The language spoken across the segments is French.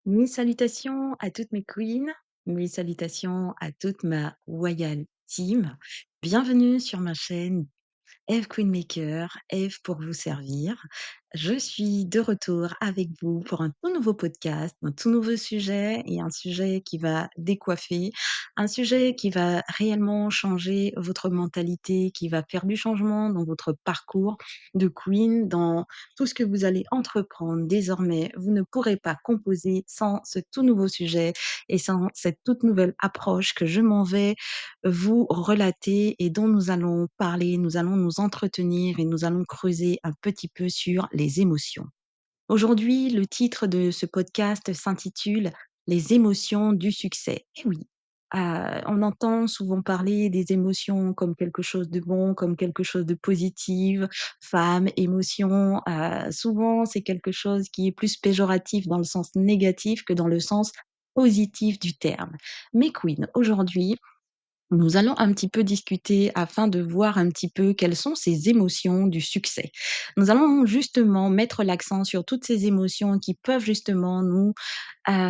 Mes salutations à toutes mes queens, mes salutations à toute ma royal team. Bienvenue sur ma chaîne Eve Queenmaker, Eve pour vous servir. Je suis de retour avec vous pour un tout nouveau podcast, un tout nouveau sujet et un sujet qui va décoiffer, un sujet qui va réellement changer votre mentalité, qui va faire du changement dans votre parcours de queen, dans tout ce que vous allez entreprendre. Désormais, vous ne pourrez pas composer sans ce tout nouveau sujet et sans cette toute nouvelle approche que je m'en vais vous relater et dont nous allons parler, nous allons nous entretenir et nous allons creuser un petit peu sur les émotions. Aujourd'hui, le titre de ce podcast s'intitule Les émotions du succès. Et oui, on entend souvent parler des émotions comme quelque chose de bon, comme quelque chose de positif, femme, émotion. Souvent, c'est quelque chose qui est plus péjoratif dans le sens négatif que dans le sens positif du terme. Mais Queen, aujourd'hui, nous allons un petit peu discuter afin de voir un petit peu quelles sont ces émotions du succès. Nous allons justement mettre l'accent sur toutes ces émotions qui peuvent justement nous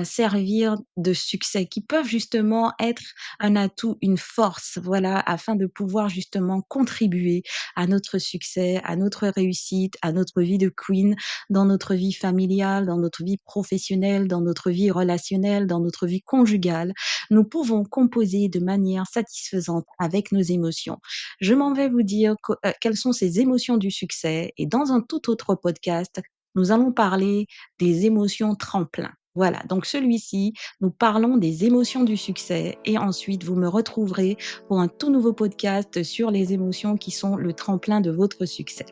servir de succès, qui peuvent justement être un atout, une force, voilà, afin de pouvoir justement contribuer à notre succès, à notre réussite, à notre vie de queen, dans notre vie familiale, dans notre vie professionnelle, dans notre vie relationnelle, dans notre vie conjugale. Nous pouvons composer de manière satisfaisante avec nos émotions. Je m'en vais vous dire quelles sont ces émotions du succès et dans un tout autre podcast, nous allons parler des émotions tremplins. Voilà, donc celui-ci, nous parlons des émotions du succès et ensuite vous me retrouverez pour un tout nouveau podcast sur les émotions qui sont le tremplin de votre succès.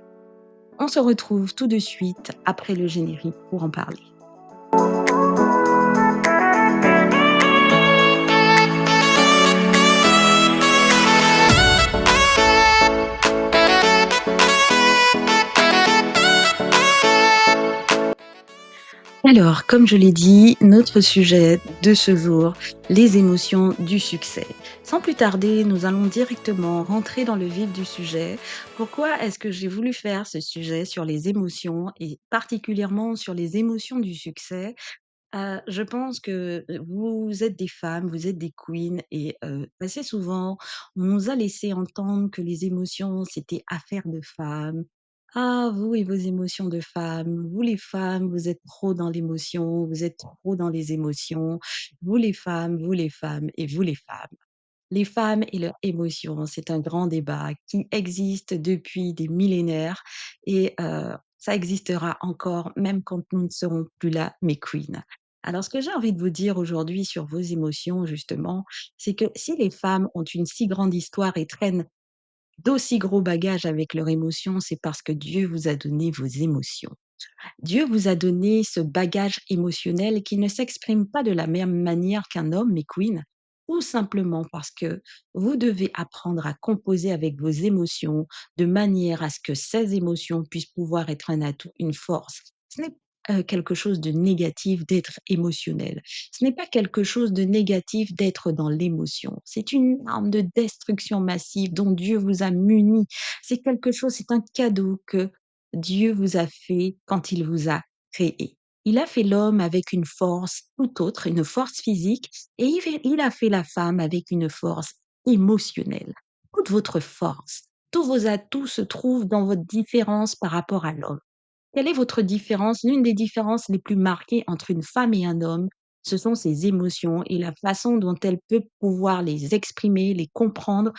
On se retrouve tout de suite après le générique pour en parler. Alors, comme je l'ai dit, notre sujet de ce jour, les émotions du succès. Sans plus tarder, nous allons directement rentrer dans le vif du sujet. Pourquoi est-ce que j'ai voulu faire ce sujet sur les émotions et particulièrement sur les émotions du succès? Je pense que vous êtes des femmes, vous êtes des queens et assez souvent, on nous a laissé entendre que les émotions, c'était affaire de femmes. Ah, vous et vos émotions de femmes, vous les femmes, vous êtes trop dans l'émotion, vous êtes trop dans les émotions. Vous les femmes et vous les femmes. Les femmes et leurs émotions, c'est un grand débat qui existe depuis des millénaires et ça existera encore même quand nous ne serons plus là, mes queens. Alors, ce que j'ai envie de vous dire aujourd'hui sur vos émotions, justement, c'est que si les femmes ont une si grande histoire et traînent d'aussi gros bagages avec leurs émotions, c'est parce que Dieu vous a donné vos émotions. Dieu vous a donné ce bagage émotionnel qui ne s'exprime pas de la même manière qu'un homme, mes queens, tout simplement parce que vous devez apprendre à composer avec vos émotions de manière à ce que ces émotions puissent pouvoir être un atout, une force. Ce n'est quelque chose de négatif d'être émotionnel. Ce n'est pas quelque chose de négatif d'être dans l'émotion. C'est une arme de destruction massive dont Dieu vous a muni. C'est quelque chose, c'est un cadeau que Dieu vous a fait quand il vous a créé. Il a fait l'homme avec une force tout autre, une force physique, et il a fait la femme avec une force émotionnelle. Toute votre force, tous vos atouts se trouvent dans votre différence par rapport à l'homme. Quelle est votre différence? L'une des différences les plus marquées entre une femme et un homme, ce sont ses émotions et la façon dont elle peut pouvoir les exprimer, les comprendre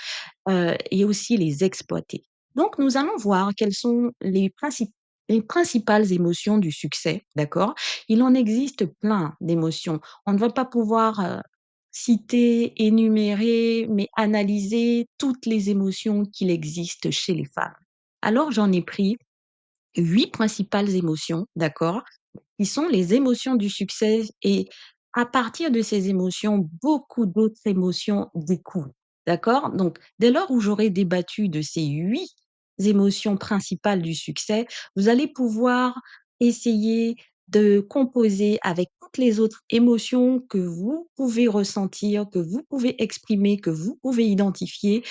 et aussi les exploiter. Donc, nous allons voir quelles sont les principales émotions du succès, d'accord? Il en existe plein d'émotions. On ne va pas pouvoir citer, énumérer, mais analyser toutes les émotions qu'il existe chez les femmes. Alors, j'en ai pris 8 principales émotions, d'accord? Qui sont les émotions du succès et à partir de ces émotions, beaucoup d'autres émotions découlent. D'accord? Donc, dès lors où j'aurai débattu de ces 8 émotions principales du succès, vous allez pouvoir essayer de composer avec toutes les autres émotions que vous pouvez ressentir, que vous pouvez exprimer, que vous pouvez identifier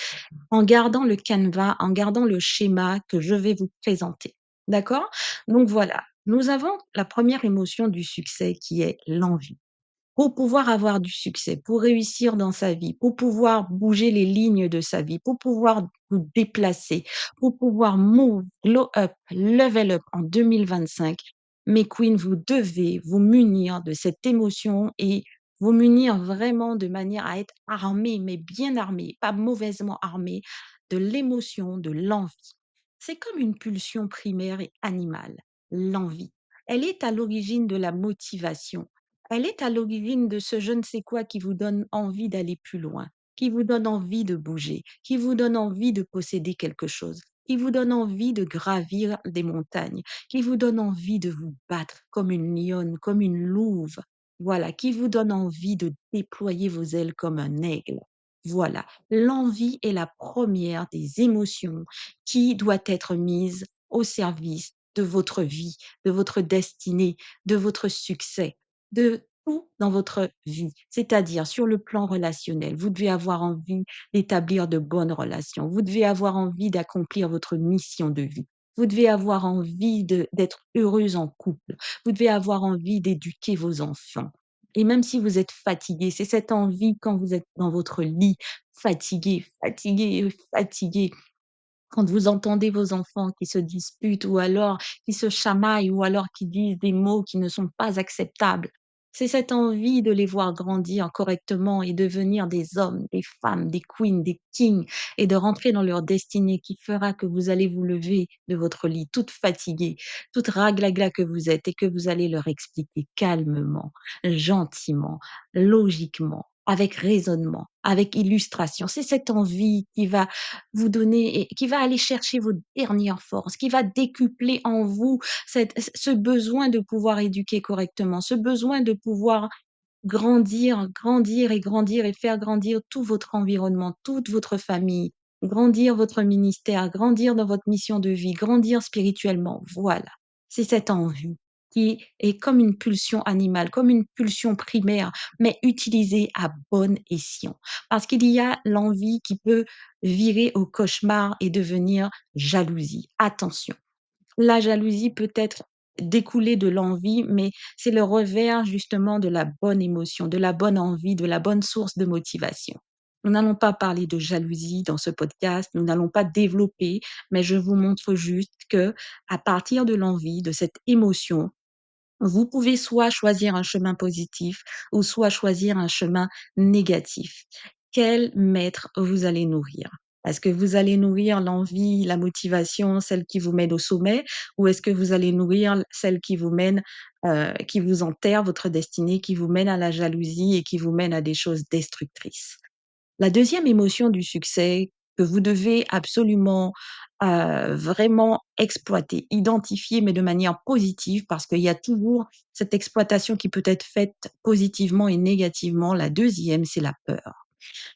en gardant le canevas, en gardant le schéma que je vais vous présenter. D'accord? Donc voilà, nous avons la première émotion du succès qui est l'envie. pour pouvoir avoir du succès, pour réussir dans sa vie, pour pouvoir bouger les lignes de sa vie, pour pouvoir vous déplacer, pour pouvoir move, glow up, level up en 2025, mes queens, vous devez vous munir de cette émotion et vous munir vraiment de manière à être armés, mais bien armés, pas mauvaisement armés, de l'émotion, de l'envie. C'est comme une pulsion primaire et animale, l'envie. Elle est à l'origine de la motivation. Elle est à l'origine de ce je ne sais quoi qui vous donne envie d'aller plus loin, qui vous donne envie de bouger, qui vous donne envie de posséder quelque chose, qui vous donne envie de gravir des montagnes, qui vous donne envie de vous battre comme une lionne, comme une louve. Voilà, qui vous donne envie de déployer vos ailes comme un aigle. Voilà, l'envie est la première des émotions qui doit être mise au service de votre vie, de votre destinée, de votre succès, de tout dans votre vie. C'est-à-dire sur le plan relationnel, vous devez avoir envie d'établir de bonnes relations. Vous devez avoir envie d'accomplir votre mission de vie. Vous devez avoir envie d'être heureuse en couple. Vous devez avoir envie d'éduquer vos enfants. Et même si vous êtes fatigué, c'est cette envie quand vous êtes dans votre lit, fatigué, fatigué, fatigué, quand vous entendez vos enfants qui se disputent ou alors qui se chamaillent ou alors qui disent des mots qui ne sont pas acceptables, c'est cette envie de les voir grandir correctement et devenir des hommes, des femmes, des queens, des kings et de rentrer dans leur destinée qui fera que vous allez vous lever de votre lit toute fatiguée, toute raglagla que vous êtes et que vous allez leur expliquer calmement, gentiment, logiquement, avec raisonnement, avec illustration. C'est cette envie qui va vous donner et qui va aller chercher vos dernières forces, qui va décupler en vous ce besoin de pouvoir éduquer correctement, ce besoin de pouvoir grandir, grandir et grandir et faire grandir tout votre environnement, toute votre famille, grandir votre ministère, grandir dans votre mission de vie, grandir spirituellement. Voilà, c'est cette envie qui est comme une pulsion animale, comme une pulsion primaire, mais utilisée à bon escient. Parce qu'il y a l'envie qui peut virer au cauchemar et devenir jalousie. Attention, la jalousie peut être découlée de l'envie, mais c'est le revers justement de la bonne émotion, de la bonne envie, de la bonne source de motivation. Nous n'allons pas parler de jalousie dans ce podcast, nous n'allons pas développer, mais je vous montre juste que à partir de l'envie, de cette émotion, vous pouvez soit choisir un chemin positif ou soit choisir un chemin négatif. Quel maître vous allez nourrir? Est-ce que vous allez nourrir l'envie, la motivation, celle qui vous mène au sommet, ou est-ce que vous allez nourrir celle qui vous mène, qui vous enterre votre destinée, qui vous mène à la jalousie et qui vous mène à des choses destructrices? La deuxième émotion du succès que vous devez absolument, vraiment exploiter, identifier, mais de manière positive parce qu'il y a toujours cette exploitation qui peut être faite positivement et négativement. La deuxième, c'est la peur.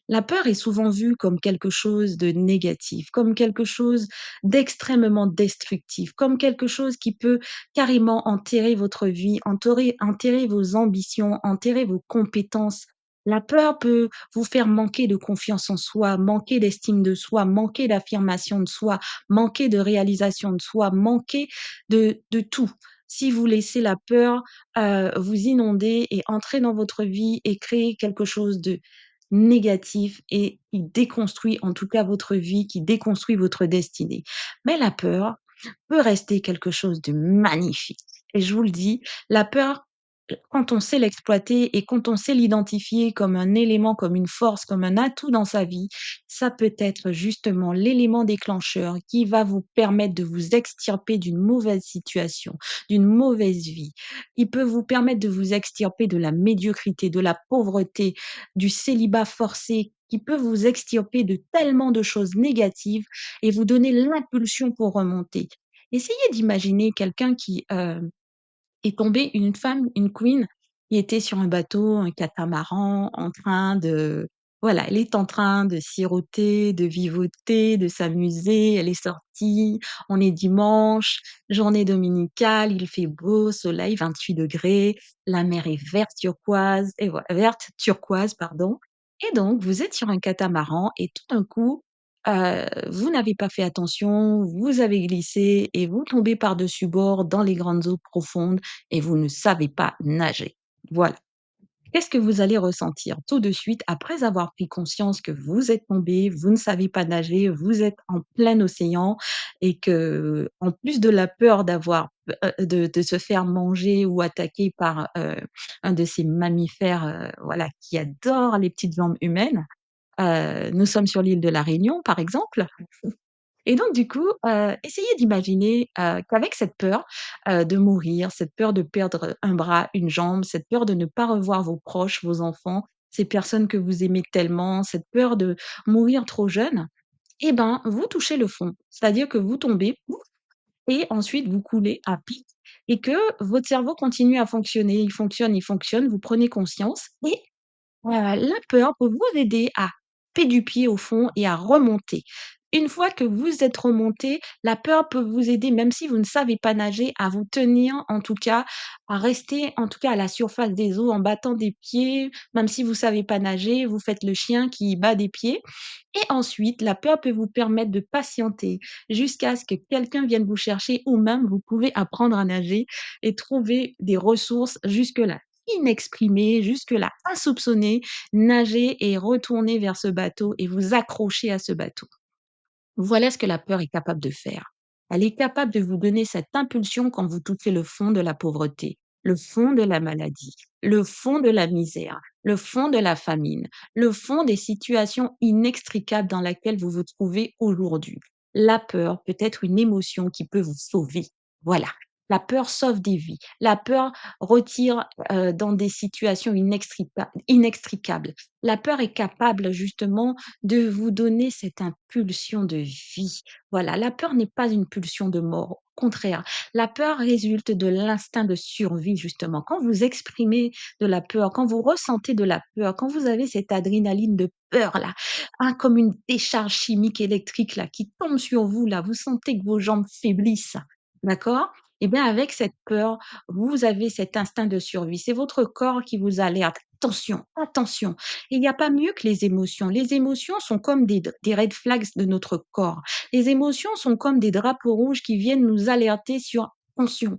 La peur est souvent vue comme quelque chose de négatif, comme quelque chose d'extrêmement destructif, comme quelque chose qui peut carrément enterrer votre vie, enterrer vos ambitions, enterrer vos compétences. La peur peut vous faire manquer de confiance en soi, manquer d'estime de soi, manquer d'affirmation de soi, manquer de réalisation de soi, manquer de tout. Si vous laissez la peur vous inonder et entrer dans votre vie et créer quelque chose de négatif et qui déconstruit en tout cas votre vie, qui déconstruit votre destinée. Mais la peur peut rester quelque chose de magnifique et je vous le dis, la peur, quand on sait l'exploiter et quand on sait l'identifier comme un élément, comme une force, comme un atout dans sa vie, ça peut être justement l'élément déclencheur qui va vous permettre de vous extirper d'une mauvaise situation, d'une mauvaise vie, qui peut vous permettre de vous extirper de la médiocrité, de la pauvreté, du célibat forcé, qui peut vous extirper de tellement de choses négatives et vous donner l'impulsion pour remonter. Essayez d'imaginer quelqu'un qui, est tombée une femme, une queen, qui était sur un bateau, un catamaran, en train de voilà, elle est en train de siroter, de vivoter, de s'amuser. Elle est sortie, on est dimanche, journée dominicale, il fait beau, soleil, 28 degrés, la mer est verte turquoise, pardon. Et donc vous êtes sur un catamaran et tout d'un coup, vous n'avez pas fait attention, vous avez glissé et vous tombez par-dessus bord dans les grandes eaux profondes et vous ne savez pas nager. Voilà. Qu'est-ce que vous allez ressentir tout de suite après avoir pris conscience que vous êtes tombé, vous ne savez pas nager, vous êtes en plein océan et que, en plus de la peur d'avoir de se faire manger ou attaquer par, un de ces mammifères, voilà, qui adorent les petites jambes humaines. Nous sommes sur l'île de la Réunion, par exemple. Et donc du coup, essayez d'imaginer, qu'avec cette peur, de mourir, cette peur de perdre un bras, une jambe, cette peur de ne pas revoir vos proches, vos enfants, ces personnes que vous aimez tellement, cette peur de mourir trop jeune, et ben, vous touchez le fond. C'est-à-dire que vous tombez, pouf, et ensuite vous coulez à pic et que votre cerveau continue à fonctionner. Il fonctionne, vous prenez conscience et la peur peut vous aider à pied au fond et à remonter. Une fois que vous êtes remonté, la peur peut vous aider, même si vous ne savez pas nager, à vous tenir, en tout cas, à rester, en tout cas, à la surface des eaux en battant des pieds. Même si vous savez pas nager, vous faites le chien qui bat des pieds. Et ensuite, la peur peut vous permettre de patienter jusqu'à ce que quelqu'un vienne vous chercher ou même vous pouvez apprendre à nager et trouver des ressources jusque-là inexprimées, jusque-là insoupçonnées, nager et retourner vers ce bateau et vous accrocher à ce bateau. Voilà ce que la peur est capable de faire. Elle est capable de vous donner cette impulsion quand vous touchez le fond de la pauvreté, le fond de la maladie, le fond de la misère, le fond de la famine, le fond des situations inextricables dans lesquelles vous vous trouvez aujourd'hui. La peur peut être une émotion qui peut vous sauver. Voilà. La peur sauve des vies. La peur retire dans des situations inextricables. La peur est capable justement de vous donner cette impulsion de vie. Voilà, la peur n'est pas une pulsion de mort. Au contraire, la peur résulte de l'instinct de survie, justement. Quand vous exprimez de la peur, quand vous ressentez de la peur, quand vous avez cette adrénaline de peur là, hein, comme une décharge chimique électrique là qui tombe sur vous là, vous sentez que vos jambes faiblissent, d'accord? Eh bien, avec cette peur, vous avez cet instinct de survie. C'est votre corps qui vous alerte. Attention, attention. Et il n'y a pas mieux que les émotions. Les émotions sont comme des red flags de notre corps. Les émotions sont comme des drapeaux rouges qui viennent nous alerter sur attention.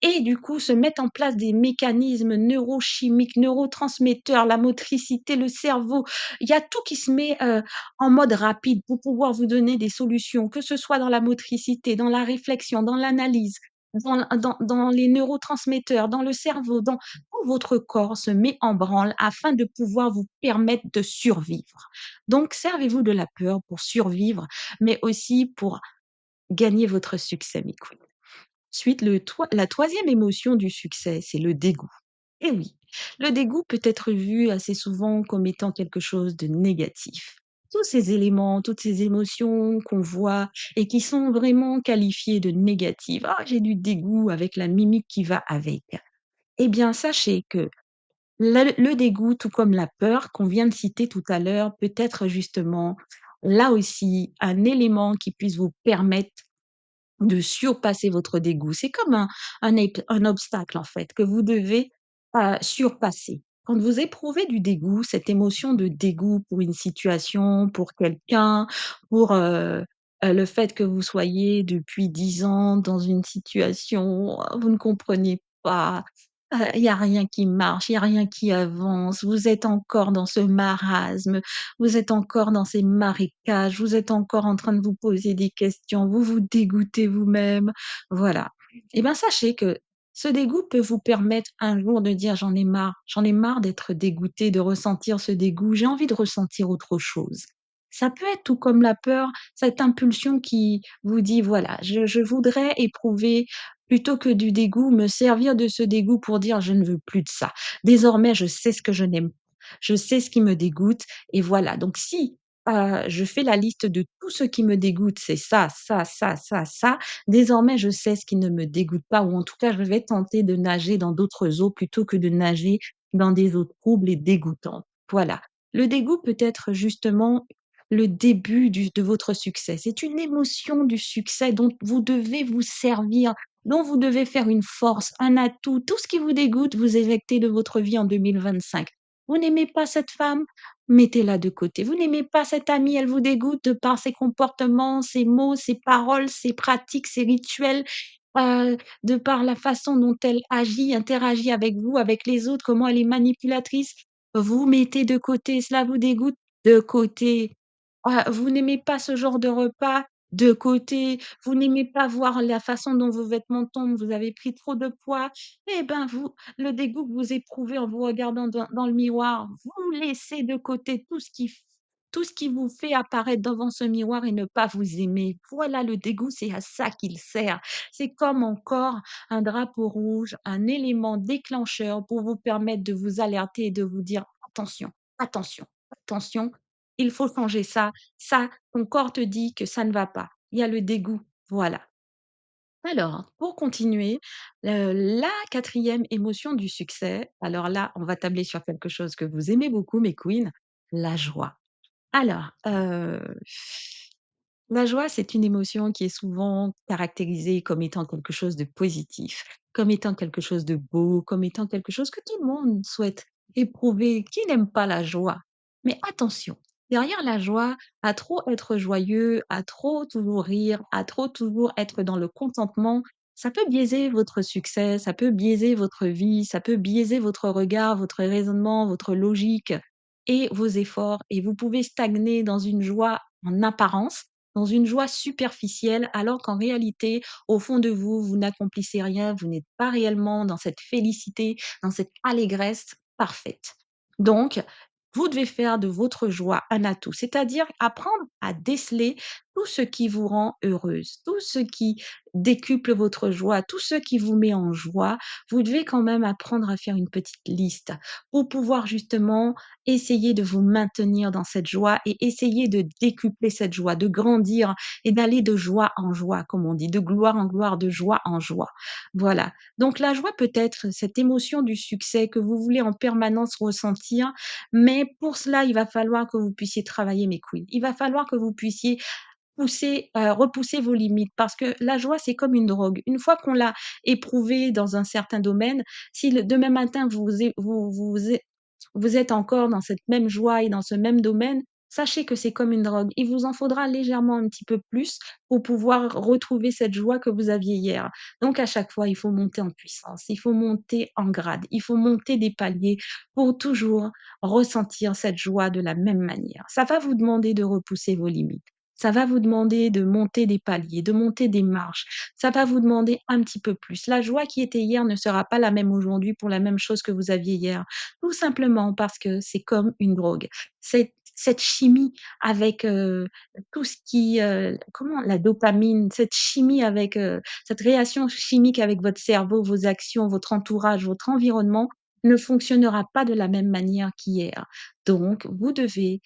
Et du coup, se mettent en place des mécanismes neurochimiques, neurotransmetteurs, la motricité, le cerveau. Il y a tout qui se met en mode rapide pour pouvoir vous donner des solutions, que ce soit dans la motricité, dans la réflexion, dans l'analyse, dans les neurotransmetteurs, dans le cerveau, dans tout votre corps se met en branle afin de pouvoir vous permettre de survivre. Donc, servez-vous de la peur pour survivre, mais aussi pour gagner votre succès, mes queens. Ensuite, la troisième émotion du succès, c'est le dégoût. Et oui, le dégoût peut être vu assez souvent comme étant quelque chose de négatif. Tous ces éléments, toutes ces émotions qu'on voit et qui sont vraiment qualifiées de négatives. Ah, j'ai du dégoût avec la mimique qui va avec. Eh bien, sachez que le dégoût, tout comme la peur qu'on vient de citer tout à l'heure, peut être justement là aussi un élément qui puisse vous permettre de surpasser votre dégoût. C'est comme un obstacle, en fait, que vous devez, surpasser. Quand vous éprouvez du dégoût, cette émotion de dégoût pour une situation, pour quelqu'un, pour, le fait que vous soyez depuis 10 ans dans une situation, vous ne comprenez pas, il y a rien qui marche, il y a rien qui avance, vous êtes encore dans ce marasme, vous êtes encore dans ces marécages, vous êtes encore en train de vous poser des questions, vous vous dégoûtez vous-même, voilà. Et ben, sachez que ce dégoût peut vous permettre un jour de dire: j'en ai marre d'être dégoûté, de ressentir ce dégoût, j'ai envie de ressentir autre chose». Ça peut être tout comme la peur, cette impulsion qui vous dit: «Voilà, je voudrais éprouver plutôt que du dégoût, me servir de ce dégoût pour dire: "Je ne veux plus de ça. Désormais, je sais ce que je n'aime, je sais ce qui me dégoûte et voilà". Donc si, je fais la liste de tout ce qui me dégoûte, c'est ça, ça, ça, ça, ça. Désormais, je sais ce qui ne me dégoûte pas ou en tout cas, je vais tenter de nager dans d'autres eaux plutôt que de nager dans des eaux troubles et dégoûtantes. Voilà. Le dégoût peut être justement le début de votre succès. C'est une émotion du succès dont vous devez vous servir, dont vous devez faire une force, un atout. Tout ce qui vous dégoûte, vous éjectez de votre vie en 2025. Vous n'aimez pas cette femme? Mettez-la de côté. Vous n'aimez pas cette amie, elle vous dégoûte de par ses comportements, ses mots, ses paroles, ses pratiques, ses rituels. de par la façon dont elle agit, interagit avec vous, avec les autres, comment elle est manipulatrice, vous mettez de côté, cela vous dégoûte, de côté. Vous n'aimez pas ce genre de repas, de côté. Vous n'aimez pas voir la façon dont vos vêtements tombent, vous avez pris trop de poids, et ben, vous le dégoût que vous éprouvez en vous regardant dans le miroir, vous laissez de côté tout ce qui vous fait apparaître devant ce miroir et ne pas vous aimer. Voilà le dégoût, c'est à ça qu'il sert. C'est comme encore un drapeau rouge, un élément déclencheur pour vous permettre de vous alerter et de vous dire: «Attention, attention, attention, il faut changer ça, ça, ton corps te dit que ça ne va pas». Il y a le dégoût, voilà. Alors, pour continuer, la quatrième émotion du succès, alors là, on va tabler sur quelque chose que vous aimez beaucoup mes queens, la joie. Alors, la joie, c'est une émotion qui est souvent caractérisée comme étant quelque chose de positif, comme étant quelque chose de beau, comme étant quelque chose que tout le monde souhaite éprouver. Qui n'aime pas la joie? Mais attention, derrière la joie, à trop être joyeux, à trop toujours rire, à trop toujours être dans le contentement, ça peut biaiser votre succès, ça peut biaiser votre vie, ça peut biaiser votre regard, votre raisonnement, votre logique et vos efforts, et vous pouvez stagner dans une joie en apparence, dans une joie superficielle, alors qu'en réalité, au fond de vous, vous n'accomplissez rien, vous n'êtes pas réellement dans cette félicité, dans cette allégresse parfaite. Donc, vous devez faire de votre joie un atout, c'est-à-dire apprendre à déceler tout ce qui vous rend heureuse, tout ce qui décuple votre joie, tout ce qui vous met en joie. Vous devez quand même apprendre à faire une petite liste pour pouvoir justement essayer de vous maintenir dans cette joie et essayer de décupler cette joie, de grandir et d'aller de joie en joie, comme on dit, de gloire en gloire, de joie en joie. Voilà. Donc la joie peut être cette émotion du succès que vous voulez en permanence ressentir, mais pour cela, il va falloir que vous puissiez travailler mes queens. Il va falloir que vous puissiez repousser vos limites parce que la joie, c'est comme une drogue. Une fois qu'on l'a éprouvée dans un certain domaine, si le demain matin vous êtes encore dans cette même joie et dans ce même domaine, sachez que c'est comme une drogue. Il vous en faudra légèrement un petit peu plus pour pouvoir retrouver cette joie que vous aviez hier. Donc à chaque fois, il faut monter en puissance, il faut monter en grade, il faut monter des paliers pour toujours ressentir cette joie de la même manière. Ça va vous demander de repousser vos limites. Ça va vous demander de monter des paliers, de monter des marches. Ça va vous demander un petit peu plus. La joie qui était hier ne sera pas la même aujourd'hui pour la même chose que vous aviez hier. Tout simplement parce que c'est comme une drogue. Cette chimie avec, tout ce qui, comment? La dopamine, cette chimie avec, cette réaction chimique avec votre cerveau, vos actions, votre entourage, votre environnement ne fonctionnera pas de la même manière qu'hier. Donc vous devez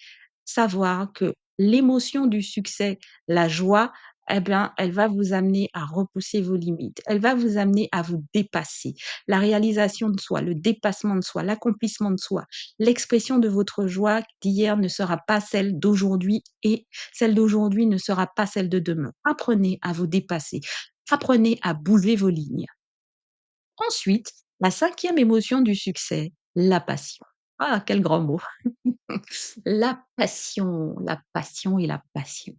savoir que l'émotion du succès, la joie, eh bien, elle va vous amener à repousser vos limites. Elle va vous amener à vous dépasser. La réalisation de soi, le dépassement de soi, l'accomplissement de soi, l'expression de votre joie d'hier ne sera pas celle d'aujourd'hui et celle d'aujourd'hui ne sera pas celle de demain. Apprenez à vous dépasser. Apprenez à bouger vos lignes. Ensuite, la cinquième émotion du succès, la passion. Ah, quel grand mot! La passion et la passion.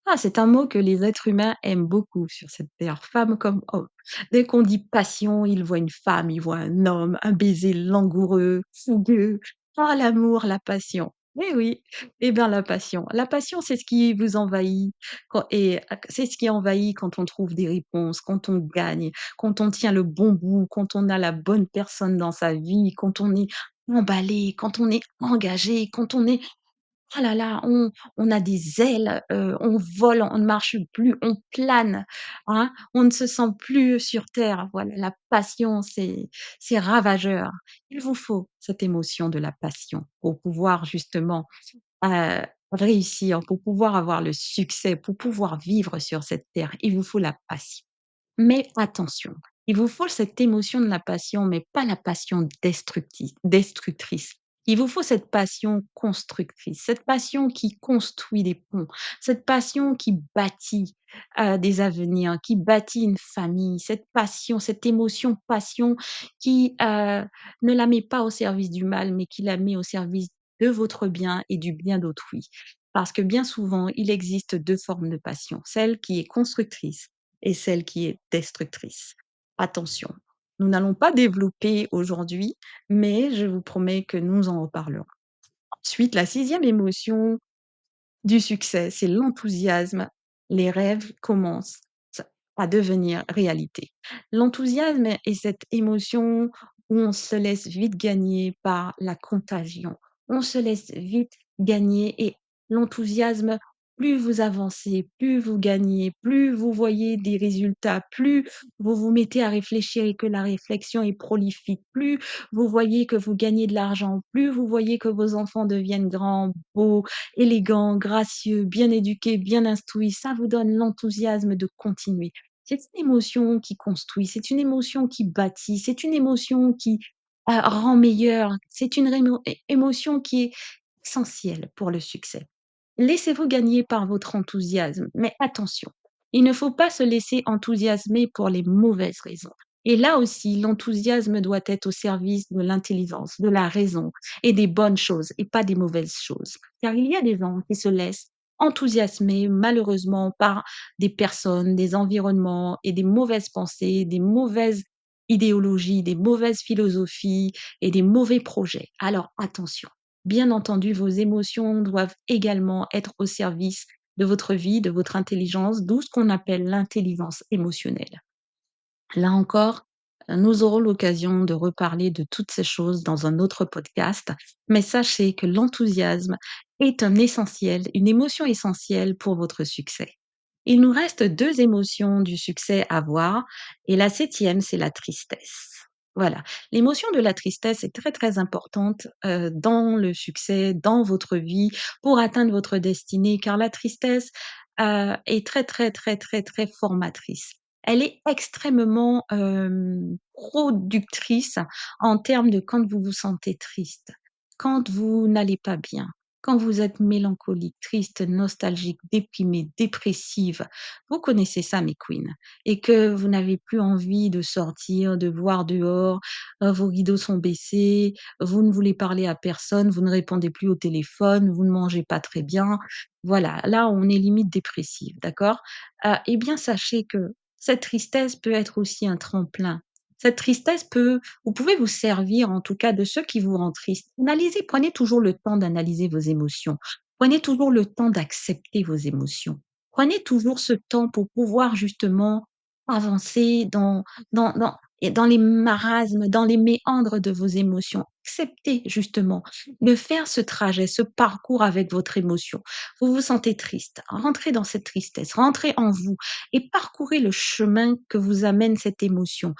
Ah, c'est un mot que les êtres humains aiment beaucoup sur cette terre, femmes comme hommes. Dès qu'on dit passion, ils voient une femme, ils voient un homme, un baiser langoureux, fougueux. Ah, l'amour, la passion. Oui, oui. Eh bien, la passion. La passion, c'est ce qui vous envahit c'est ce qui envahit quand on trouve des réponses, quand on gagne, quand on tient le bon bout, quand on a la bonne personne dans sa vie, quand on est emballé, quand on est engagé, quand on est ah là là, on a des ailes, on vole, on ne marche plus, on plane, hein, on ne se sent plus sur terre. Voilà, la passion, c'est ravageur. Il vous faut cette émotion de la passion pour pouvoir justement, heu, réussir, pour pouvoir avoir le succès, pour pouvoir vivre sur cette terre. Il vous faut la passion. Mais attention, il vous faut cette émotion de la passion, mais pas la passion destructrice. Il vous faut cette passion constructrice, cette passion qui construit des ponts, cette passion qui bâtit, des avenirs, qui bâtit une famille, cette passion, cette émotion passion qui, ne la met pas au service du mal, mais qui la met au service de votre bien et du bien d'autrui. Parce que bien souvent, il existe 2 formes de passion, celle qui est constructrice et celle qui est destructrice. Attention, nous n'allons pas développer aujourd'hui, mais je vous promets que nous en reparlerons. Ensuite, la sixième émotion du succès, c'est l'enthousiasme. Les rêves commencent à devenir réalité. L'enthousiasme est cette émotion où on se laisse vite gagner par la contagion. On se laisse vite gagner et l'enthousiasme, plus vous avancez, plus vous gagnez, plus vous voyez des résultats, plus vous vous mettez à réfléchir et que la réflexion est prolifique, plus vous voyez que vous gagnez de l'argent, plus vous voyez que vos enfants deviennent grands, beaux, élégant, gracieux, bien éduqué, bien instruit, ça vous donne l'enthousiasme de continuer. C'est une émotion qui construit, c'est une émotion qui bâtit, c'est une émotion qui rend meilleur, c'est une émotion qui est essentielle pour le succès. Laissez-vous gagner par votre enthousiasme, mais attention, il ne faut pas se laisser enthousiasmer pour les mauvaises raisons. Et là aussi, l'enthousiasme doit être au service de l'intelligence, de la raison et des bonnes choses et pas des mauvaises choses. Car il y a des gens qui se laissent enthousiasmer malheureusement par des personnes, des environnements et des mauvaises pensées, des mauvaises idéologies, des mauvaises philosophies et des mauvais projets. Alors attention. Bien entendu, vos émotions doivent également être au service de votre vie, de votre intelligence, d'où ce qu'on appelle l'intelligence émotionnelle. Là encore, nous aurons l'occasion de reparler de toutes ces choses dans un autre podcast, mais sachez que l'enthousiasme est un essentiel, une émotion essentielle pour votre succès. Il nous reste 2 émotions du succès à voir et la 7e, c'est la tristesse. Voilà, l'émotion de la tristesse est très, très importante, dans le succès, dans votre vie, pour atteindre votre destinée, car la tristesse, est très, très, très, très, très formatrice. Elle est extrêmement, productrice en termes de quand vous vous sentez triste, quand vous n'allez pas bien, quand vous êtes mélancolique, triste, nostalgique, déprimée, dépressive. Vous connaissez ça, mes queens, et que vous n'avez plus envie de sortir, de voir dehors, vos rideaux sont baissés, vous ne voulez parler à personne, vous ne répondez plus au téléphone, vous ne mangez pas très bien. Voilà, là, on est limite dépressif, d'accord? Eh bien, sachez que cette tristesse peut être aussi un tremplin. Cette tristesse peut vous pouvez vous servir en tout cas de ce qui vous rend triste. Analysez, prenez toujours le temps d'analyser vos émotions. Prenez toujours le temps d'accepter vos émotions. Prenez toujours ce temps pour pouvoir justement avancer dans les marasmes, dans les méandres de vos émotions. Acceptez justement de faire ce trajet, ce parcours avec votre émotion. Vous vous sentez triste, rentrez dans cette tristesse, rentrez en vous et parcourez le chemin que vous amène cette émotion.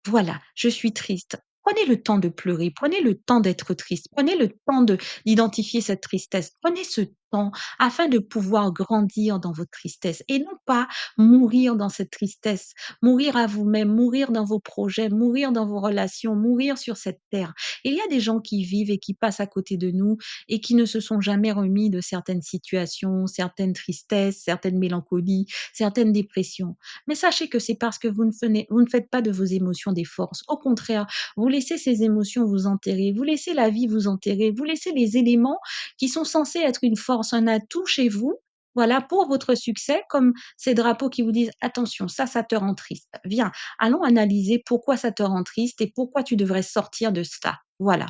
Voilà, je suis triste. Prenez le temps de pleurer, prenez le temps d'être triste, prenez le temps de d'identifier cette tristesse. Prenez ce temps afin de pouvoir grandir dans votre tristesse et non pas mourir dans cette tristesse, mourir à vous-même, mourir dans vos projets, mourir dans vos relations, mourir sur cette terre. Il y a des gens qui vivent et qui passent à côté de nous et qui ne se sont jamais remis de certaines situations, certaines tristesses, certaines mélancolies, certaines dépressions. Mais sachez que c'est parce que vous ne faites pas de vos émotions des forces. Au contraire, vous laissez ces émotions vous enterrer, vous laissez la vie vous enterrer, vous laissez les éléments qui sont censés être une force, un atout chez vous, voilà, pour votre succès, comme ces drapeaux qui vous disent: «Attention, ça te rend triste. Viens, allons analyser pourquoi ça te rend triste et pourquoi tu devrais sortir de ça». Voilà.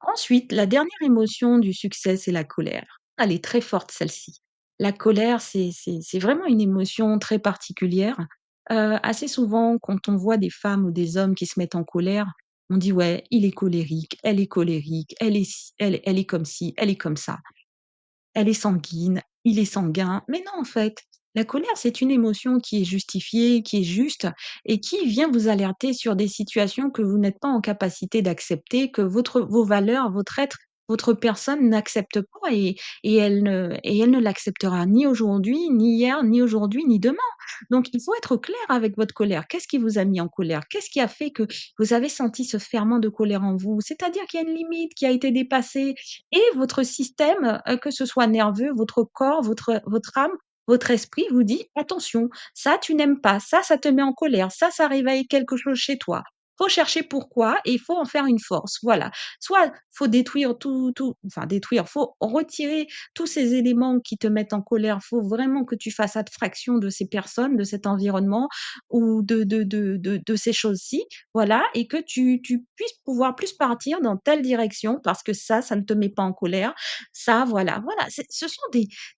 Ensuite, la dernière émotion du succès, c'est la colère. Elle est très forte celle-ci. La colère, c'est vraiment une émotion très particulière. Assez souvent, quand on voit des femmes ou des hommes qui se mettent en colère, on dit: «Ouais, il est colérique, elle est comme ci, elle est comme ça». Elle est sanguine, il est sanguin. Mais non, en fait, la colère, c'est une émotion qui est justifiée, qui est juste et qui vient vous alerter sur des situations que vous n'êtes pas en capacité d'accepter, que vos valeurs, votre être, votre personne n'accepte pas et elle ne l'acceptera ni aujourd'hui, ni hier, ni aujourd'hui, ni demain. Donc il faut être clair avec votre colère. Qu'est-ce qui vous a mis en colère? Qu'est-ce qui a fait que vous avez senti ce ferment de colère en vous? C'est-à-dire qu'il y a une limite qui a été dépassée et votre système, que ce soit nerveux, votre corps, votre âme, votre esprit vous dit: «Attention, ça tu n'aimes pas, ça te met en colère, ça réveille quelque chose chez toi». Faut chercher pourquoi et il faut en faire une force, voilà. Soit faut détruire tout enfin détruire, faut retirer tous ces éléments qui te mettent en colère. Faut vraiment que tu fasses abstraction de ces personnes, de cet environnement ou de ces choses-ci, voilà, et que tu puisses pouvoir plus partir dans telle direction parce que ça ne te met pas en colère. Ça, voilà, ce sont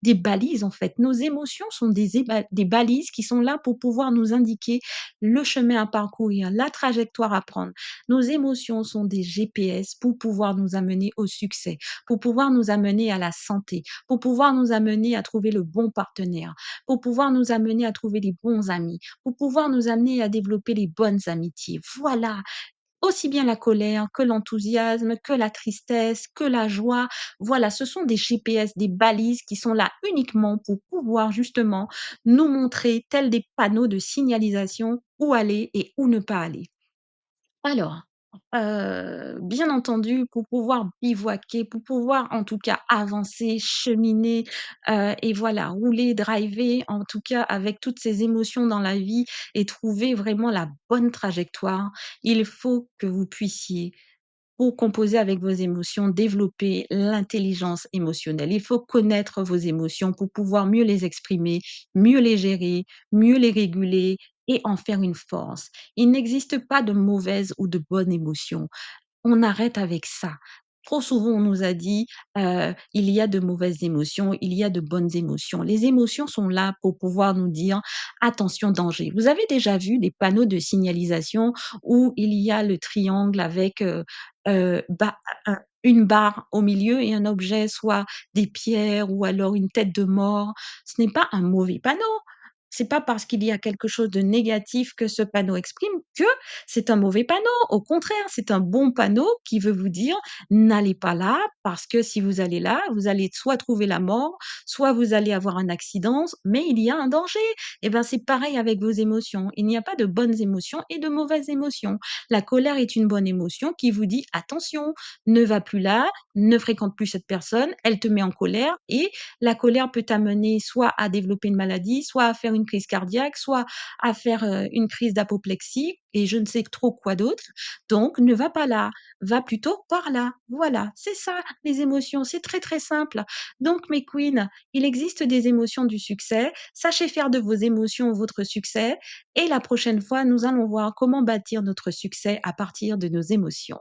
des balises, en fait. Nos émotions sont des balises qui sont là pour pouvoir nous indiquer le chemin à parcourir, la trajectoire à prendre. Nos émotions sont des GPS pour pouvoir nous amener au succès, pour pouvoir nous amener à la santé, pour pouvoir nous amener à trouver le bon partenaire, pour pouvoir nous amener à trouver les bons amis, pour pouvoir nous amener à développer les bonnes amitiés. Voilà, aussi bien la colère que l'enthousiasme, que la tristesse, que la joie. Voilà, ce sont des GPS, des balises qui sont là uniquement pour pouvoir justement nous montrer, tels des panneaux de signalisation, où aller et où ne pas aller. Alors, bien entendu, pour pouvoir bivouaquer, pour pouvoir en tout cas avancer, cheminer, et voilà, rouler, driver, en tout cas avec toutes ces émotions dans la vie et trouver vraiment la bonne trajectoire, il faut que vous puissiez pour composer avec vos émotions, développer l'intelligence émotionnelle. Il faut connaître vos émotions pour pouvoir mieux les exprimer, mieux les gérer, mieux les réguler et en faire une force. Il n'existe pas de mauvaise ou de bonne émotion. On arrête avec ça. Trop souvent, on nous a dit, il y a de mauvaises émotions, il y a de bonnes émotions. Les émotions sont là pour pouvoir nous dire: «Attention, danger». Vous avez déjà vu des panneaux de signalisation où il y a le triangle avec, ba un une barre au milieu et un objet, soit des pierres ou alors une tête de mort. Ce n'est pas un mauvais panneau. C'est pas parce qu'il y a quelque chose de négatif que ce panneau exprime que c'est un mauvais panneau. Au contraire, c'est un bon panneau qui veut vous dire: «N'allez pas là, parce que si vous allez là, vous allez soit trouver la mort, soit vous allez avoir un accident, mais il y a un danger». Et ben, c'est pareil avec vos émotions. Il n'y a pas de bonnes émotions et de mauvaises émotions. La colère est une bonne émotion qui vous dit: «Attention, ne va plus là, ne fréquente plus cette personne, elle te met en colère», et la colère peut t'amener soit à développer une maladie, soit à faire une crise cardiaque, soit à faire, une crise d'apoplexie et je ne sais trop quoi d'autre. Donc ne va pas là, va plutôt par là. Voilà, c'est ça les émotions, c'est très, très simple. Donc mes queens, il existe des émotions du succès. Sachez faire de vos émotions votre succès et la prochaine fois, nous allons voir comment bâtir notre succès à partir de nos émotions.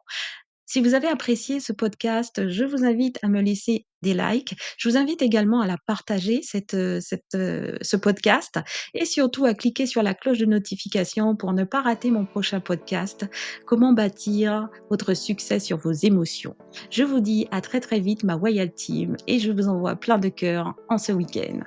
Si vous avez apprécié ce podcast, je vous invite à me laisser des likes. Je vous invite également à la partager ce podcast et surtout à cliquer sur la cloche de notification pour ne pas rater mon prochain podcast, Comment bâtir votre succès sur vos émotions. Je vous dis à très, très vite ma Royal Team et je vous envoie plein de cœur en ce week-end.